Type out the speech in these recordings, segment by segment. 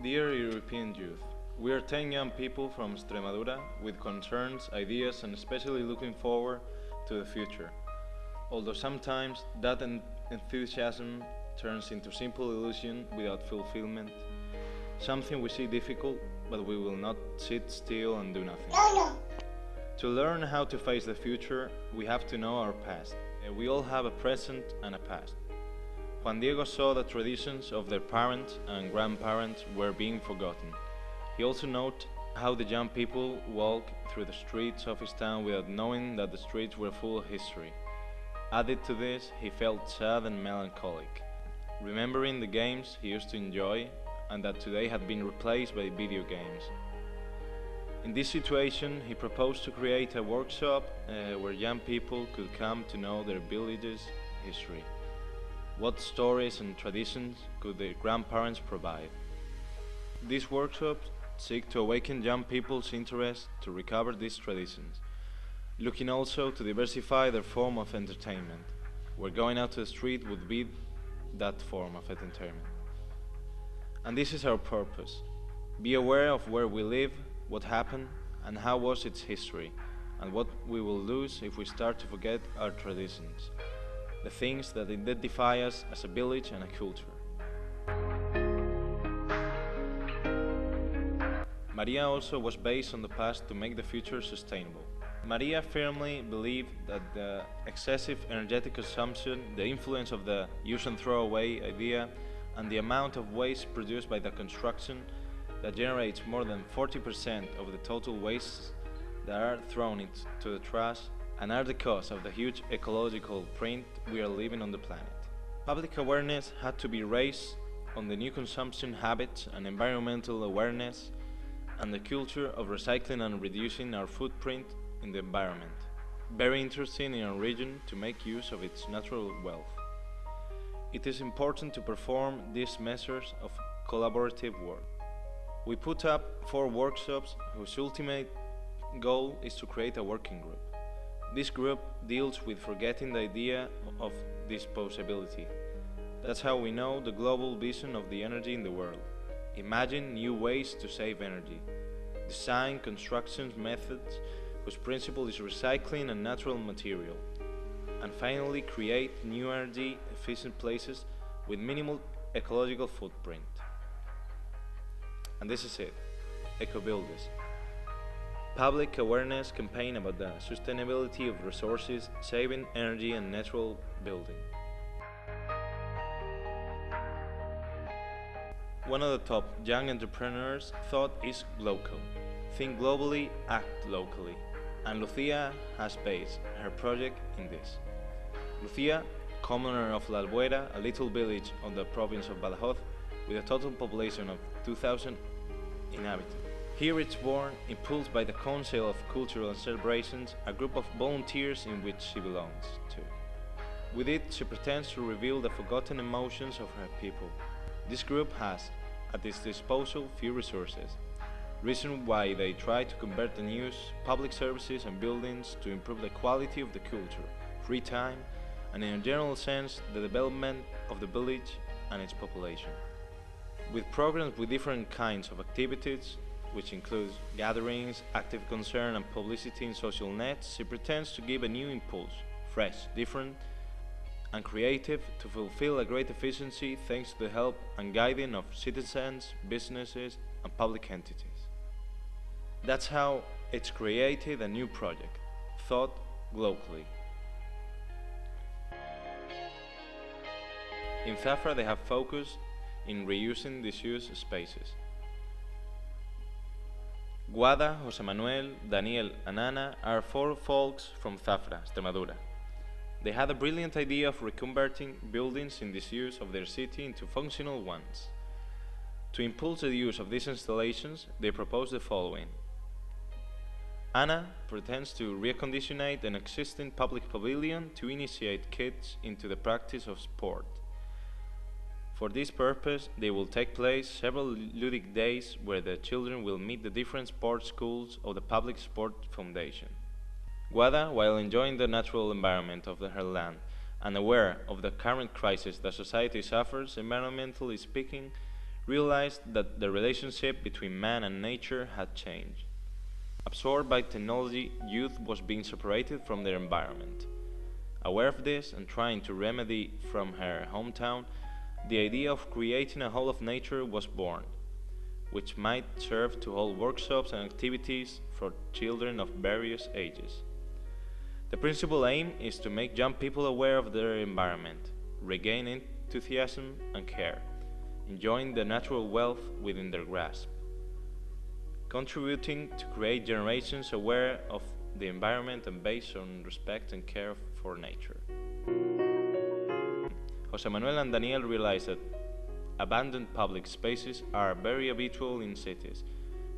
Dear European youth, we are 10 young people from Extremadura with concerns, ideas, and especially looking forward to the future. Although sometimes that enthusiasm turns into simple illusion without fulfillment, something we see difficult, but we will not sit still and do nothing. To learn how to face the future, we have to know our past. We all have a present and a past. Juan Diego saw the traditions of their parents and grandparents were being forgotten. He also noted how the young people walk through the streets of his town without knowing that the streets were full of history. Added to this, he felt sad and melancholic, remembering the games he used to enjoy and that today had been replaced by video games. In this situation, he proposed to create a workshop where young people could come to know their village's history. What stories and traditions could their grandparents provide? These workshops seek to awaken young people's interest to recover these traditions, looking also to diversify their form of entertainment, where going out to the street would be that form of entertainment. And this is our purpose. Be aware of where we live, what happened, and how was its history, and what we will lose if we start to forget our traditions, the things that identify us as a village and a culture. Maria also was based on the past to make the future sustainable. Maria firmly believed that the excessive energetic consumption, the influence of the use and throw away idea, and the amount of waste produced by the construction that generates more than 40% of the total wastes that are thrown into the trash and are the cause of the huge ecological print we are leaving on the planet. Public awareness had to be raised on the new consumption habits and environmental awareness and the culture of recycling and reducing our footprint in the environment. Very interesting in our region to make use of its natural wealth. It is important to perform these measures of collaborative work. We put up 4 workshops whose ultimate goal is to create a working group. This group deals with forgetting the idea of disposability. That's how we know the global vision of the energy in the world. Imagine new ways to save energy. Design construction methods whose principle is recycling a natural material. And finally, create new energy efficient places with minimal ecological footprint. And this is it, Eco-Builders. Public awareness campaign about the sustainability of resources, saving energy and natural building. One of the top young entrepreneurs' thought is local. Think globally, act locally. And Lucía has based her project in this. Lucía, commoner of La Albuera, a little village on the province of Badajoz, with a total population of 2,000 inhabitants. Here it's born, impulsed by the Council of Cultural Celebrations, a group of volunteers in which she belongs to. With it, she pretends to reveal the forgotten emotions of her people. This group has, at its disposal, few resources, reason why they try to convert the news, public services and buildings to improve the quality of the culture, free time, and in a general sense, the development of the village and its population. With programs with different kinds of activities, which includes gatherings, active concern and publicity in social nets, she pretends to give a new impulse, fresh, different and creative, to fulfill a great efficiency thanks to the help and guiding of citizens, businesses and public entities. That's how it's created a new project, thought globally. In Zafra they have focused in reusing disused spaces. Guada, José Manuel, Daniel and Ana are 4 folks from Zafra, Extremadura. They had a brilliant idea of reconverting buildings in disuse of their city into functional ones. To impulse the use of these installations, they propose the following. Ana pretends to reconditionate an existing public pavilion to initiate kids into the practice of sport. For this purpose, they will take place several ludic days where the children will meet the different sports schools of the Public Sport Foundation. Guada, while enjoying the natural environment of her land and aware of the current crisis that society suffers environmentally speaking, realized that the relationship between man and nature had changed. Absorbed by technology, youth was being separated from their environment. Aware of this and trying to remedy from her hometown, the idea of creating a hall of nature was born, which might serve to hold workshops and activities for children of various ages. The principal aim is to make young people aware of their environment, regain enthusiasm and care, enjoying the natural wealth within their grasp, contributing to create generations aware of the environment and based on respect and care for nature. José Manuel and Daniel realized that abandoned public spaces are very habitual in cities,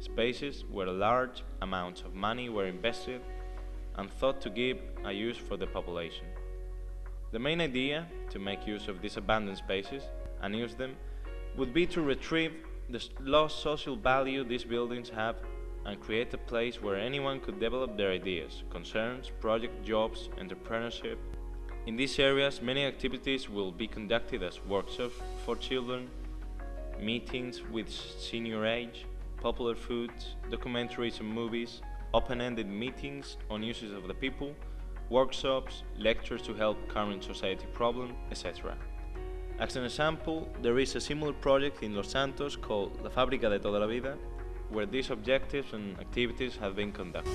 spaces where large amounts of money were invested and thought to give a use for the population. The main idea to make use of these abandoned spaces and use them would be to retrieve the lost social value these buildings have and create a place where anyone could develop their ideas, concerns, project, jobs, entrepreneurship. In these areas, many activities will be conducted as workshops for children, meetings with senior age, popular foods, documentaries and movies, open-ended meetings on uses of the people, workshops, lectures to help current society problems, etc. As an example, there is a similar project in Los Santos called La Fábrica de Toda la Vida, where these objectives and activities have been conducted.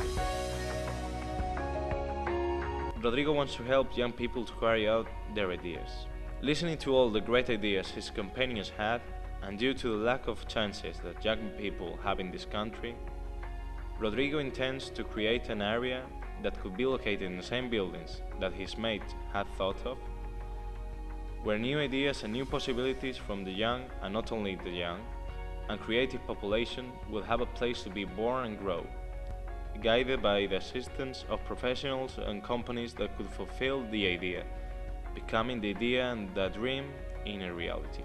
Rodrigo wants to help young people to carry out their ideas. Listening to all the great ideas his companions had, and due to the lack of chances that young people have in this country, Rodrigo intends to create an area that could be located in the same buildings that his mates had thought of, where new ideas and new possibilities from the young, and not only the young, and creative population will have a place to be born and grow, guided by the assistance of professionals and companies that could fulfill the idea, becoming the idea and the dream in a reality.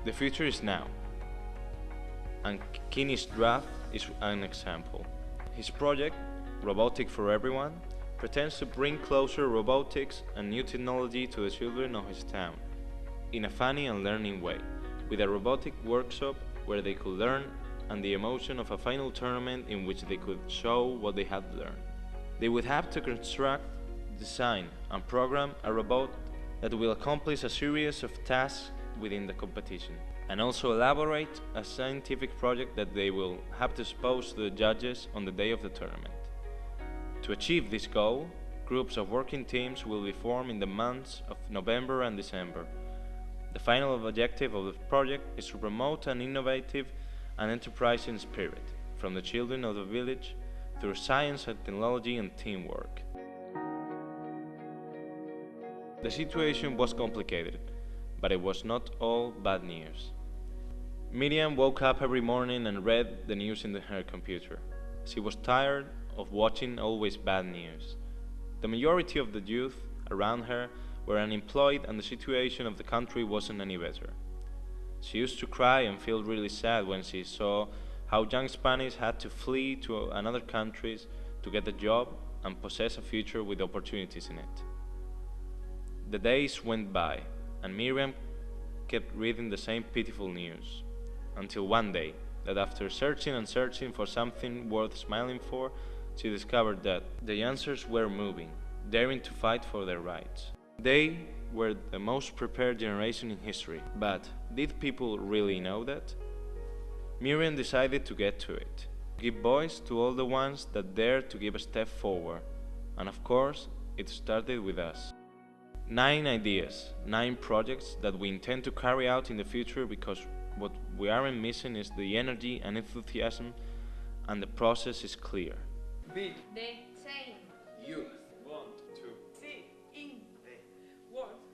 The future is now, and Kini's draft is an example. His project, Robotic for Everyone, pretends to bring closer robotics and new technology to the children of his town, in a funny and learning way, with a robotic workshop where they could learn and the emotion of a final tournament in which they could show what they had learned. They would have to construct, design and program a robot that will accomplish a series of tasks within the competition, and also elaborate a scientific project that they will have to expose to the judges on the day of the tournament. To achieve this goal, groups of working teams will be formed in the months of November and December. The final objective of the project is to promote an innovative and enterprising spirit from the children of the village through science and technology and teamwork. The situation was complicated, but it was not all bad news. Miriam woke up every morning and read the news in her computer. She was tired of watching always bad news. The majority of the youth around her were unemployed and the situation of the country wasn't any better. She used to cry and feel really sad when she saw how young Spaniards had to flee to another countries to get a job and possess a future with opportunities in it. The days went by, and Miriam kept reading the same pitiful news, until one day, that after searching and searching for something worth smiling for, she discovered that the answers were moving, daring to fight for their rights. They were the most prepared generation in history, but did people really know that? Miriam decided to get to it, give voice to all the ones that dared to give a step forward, and of course, it started with us. 9 ideas, 9 projects that we intend to carry out in the future, because what we aren't missing is the energy and enthusiasm, and the process is clear. Be the same. youth Want to see in the world.